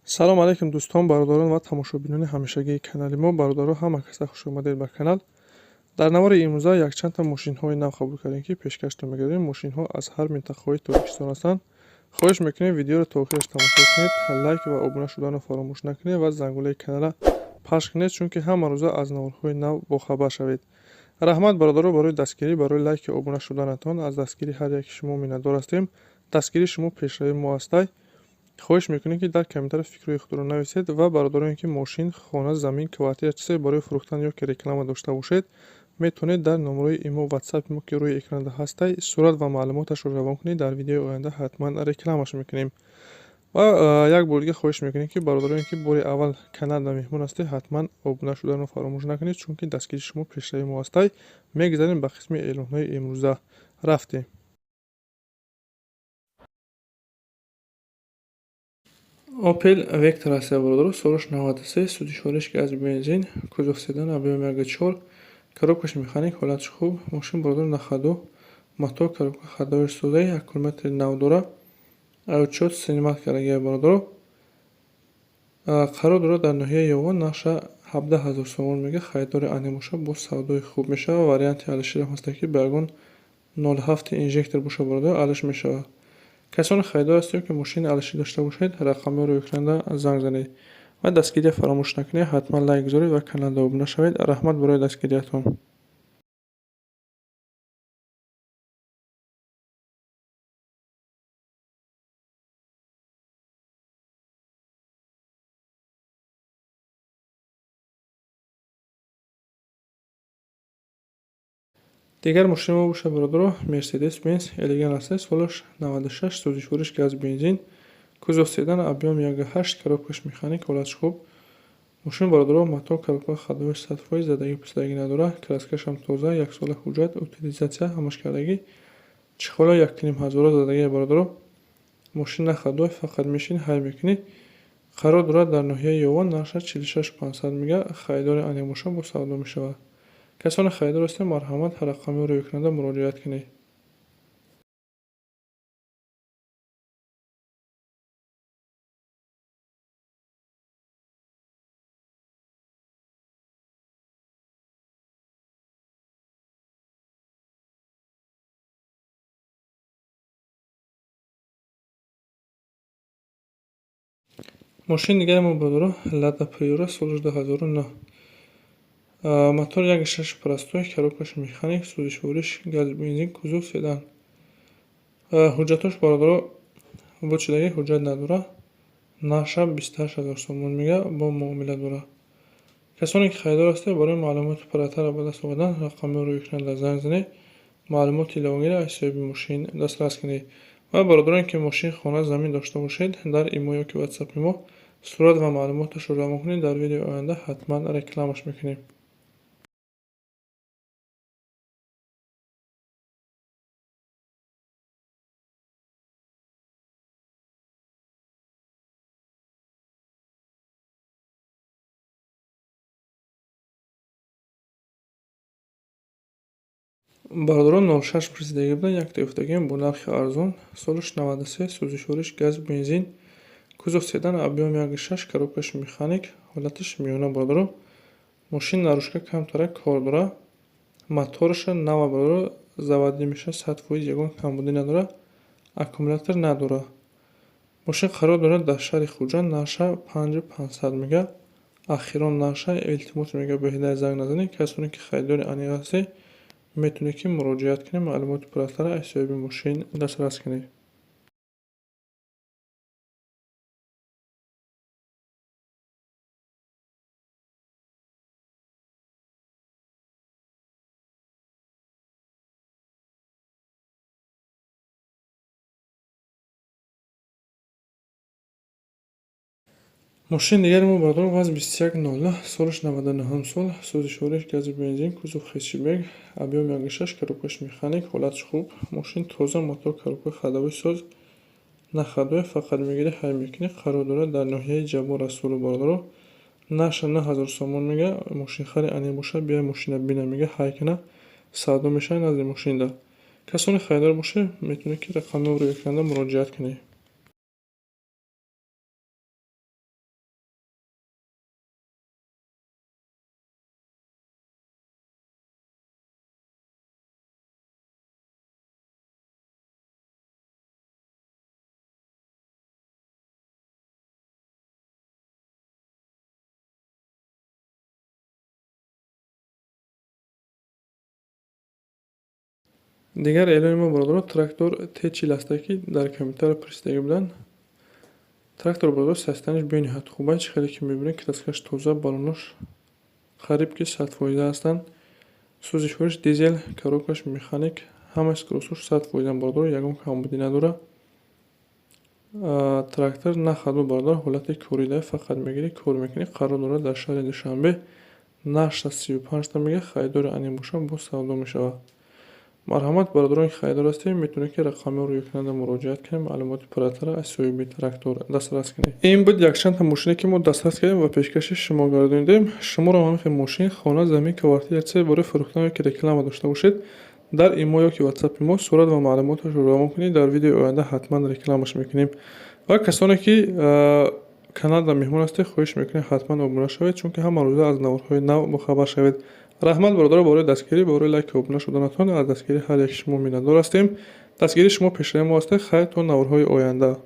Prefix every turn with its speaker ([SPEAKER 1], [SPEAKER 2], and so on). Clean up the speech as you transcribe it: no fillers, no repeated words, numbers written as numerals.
[SPEAKER 1] салом алейкум дӯстон, бародарон ва тамошобинони ҳамешагии канали мо. Бародаро, ҳама каса хушомадед ба канал. Дар навори имрӯза якчандта мошинҳои нав қабул кардем, ки пешкашро мегардем. Мошинҳо аз ҳар минтақаҳои Тоҷикистон ҳастанд. хоҳиш мекунем видеоро то охираш тамошо кунед, лайк ва обуна шуданро фаромӯш накунед ва зангулаи канала пахш кунед, чунки ҳама рӯза аз наворҳои нав бохабар шавед. раҳмат бародаро барои дастгирӣ, барои лайки обуна шуданатон. Аз дастгирии ҳар яки шумо миннатдор ҳастем. Дастгирии шумо пешравии мо ҳастай. хоҳиш мекунем, ки дар комментариё фикрҳои худро нависед ва бародароне ки мошин, хона, замин, квартира чизе барои фурӯхтан ё ки реклама дошта бошед, метавонед дар номерои имо ватсапи мо ки рӯи экранда ҳастай сурат ва маълумоташро равон кунед. Дар видеои оянда ҳатман рекламаш мекунем. ва як бори дига хоҳиш мекунем, ки бародароне ки бори аввал каналда меҳмон ҳастед, ҳатман обуна шуданро фаромӯш накунед, чунки дастгирии шумо пешравии мо ҳастай. Мегзарем ба қисми эълонҳои имрӯза. рафтем. Opel Vectra аст бародаро, солаш 93, суди шориш газ бензин, кузов седан, объем 1.4, коробкаш механик, ҳолатиш хуб. Мошин бародаро на ходу, мотор, коробка ходовой созаи, аккумулятори нав дора, учёт синемат кардаги бародаро. қарор дорад дар ноҳияи Ёвон, нақша 17000 сомон мега, харидори ане боша, бо савдои хуб мешава. Варианти алиширам ҳаста ки ба ягон 07 инжектор боша бародаро алиш мешава. касони харидор ҳастем ки мошини алишӣ дошта бошед, рақамҳои рӯи экрана занг занед ва дастгирия фаромӯш накунед. ҳатман лайк гузоред ва каналда обуна шавед. раҳмат барои дастгириятон. дигар мошини мо боша бародаро, Mercedes Benz Elegant аст, солаш 96, сузи шориш газ бензин, кузов седан, объем 1.8, коробкаш механик, ҳолатиш хуб. мошин бародаро мотор, коробка ходовой 100%, задагӣ пусдагӣ надора, краскашам тоза, як сола ҳуҷҷат, утилизатсия ҳамаш кардагӣ, чихола 1500 задагӣ бародаро. мошин на ходовой, фақат мешин ҳай мекунӣ. қарор дорад дар ноҳияи Ёвон, нақша 46500 мега, харидори ане боша, бо савдо мешавад. касони харидор ҳастем, марҳамат рақамҳои рӯи экрана муроҷиат кунед. мошини дигари мо бародаро, Lada Priora, солаш 2009, мотор 1.6 простой, коробкаш механик, сузи шориш газ бензин, кузов седан. ҳуҷҷатош бародаро бочидагӣ ҳуҷҷат надора, нақша 28000 сомон мега, бо муомила дора. касоне ки харидор ҳастед, барои маълумоти паррактарро ба даст овардан рақамҳои рӯи экрана занг занед, маълумоти иловагиро аз соҳиби мошин дастрас кунед. ва бародароне ки мошин, хона, замин дошта бошед, дар имо ё ки ватсапи мо сурат ва маълумоташро равон кунед. дар видеои оянда ҳатман рекламаш мекунем. бародаро 06 рисидагӣ будан, як Toyota бо нархи арзон, солаш 93, сузи шориш газ бензин, кузов седан, объем 1.6, коробкаш механик, ҳолатиш миёна бародаро. мошин нарӯшка камтарак кор дора, мотораша нава бародаро, заводӣ меша 100%, ягон камбудӣ надора, аккумулятор надора. мошин қарор дорад дар шаҳри Хуҷанд, нақша 5500 мега, ахирон нақша илтимос мега, бо ҳедай занг назанед. касоне ки харидори ане ҳастед, метавонед ки муроҷиат кунед, маълумоти паррактарро аз соҳиби мошин дастрас кунед. мошини дигари мо бародаро, ВАЗ 2100, солаш 99 сол, сузи шориш гази бензин, кузов хэтчбек, объем 1.6, коробкаш механик, ҳолатиш хуб. мошин тоза, мотор, коробка ходовой соз, на ходовой, фақат мегирӣ ҳай мекунӣ. қарор дорад дар ноҳияи Ҷабор Расулов бародаро, нақша 9000 сомон мега. мошинхари ане боша, бия мошина бина мега, ҳай куна, савдо мешавад назди мошинда. касони харидор бошед, метавонед ки рақамҳои рӯи экрана муроҷиат кунед. дигар эълони мо бародарон трактор Т40 астае, ки дар компютер пирсидагӣ буданд. Трактор бародар састаниш бениҳоят хуб аст. Хеле ки мебинед краскаш тоза, балонош қариб ки 100% ҳастанд. Сӯзишвориш дизел, коробкаш механик, ҳамаи кросуш 100% бародар, ягон камбудӣ надорад. Трактор на хадмат бародар, ҳолати коридае фақат мегирӣ, кор мекунӣ. Қарор дорад дар шаҳри Душанбе нашта 35 та мега харидори анин бошад, бо савдо мешавад. Марҳамат бародарони харидор ҳастем, метавонед ки рақамҳоро ёкунанда муроҷиат кунед, маълумоти пурратара аз соҳиби трактор дастрас кунед. Ин буд якчандта мошине ки мо дастрас кардем ва пешкаши шумо гардонидем. Шуморо ҳамихи мошин, хона, замин, квартира ягсе бораи фурӯхтан ёки реклама дошта бошед, дар имо ёки ватсапи мо сурат ва маълумоташро равон кунед. Дар видеои оянда ҳатман рекламаш мекунем. Ва касоне ки Канада меҳмон ҳастед, хоҳиш мекунем ҳатман обуна шавед, чунки ҳама рӯза аз наварҳои нав бохабар шавед. Раҳмат бародаро, бораи дастгирӣ, бораи лайк ва обуна шуданатон аз дастгирии ҳар як шумо миннатдор ҳастем. Дастгирии шумо пешраи мо ҳастед. Хайр то наварҳои оянда.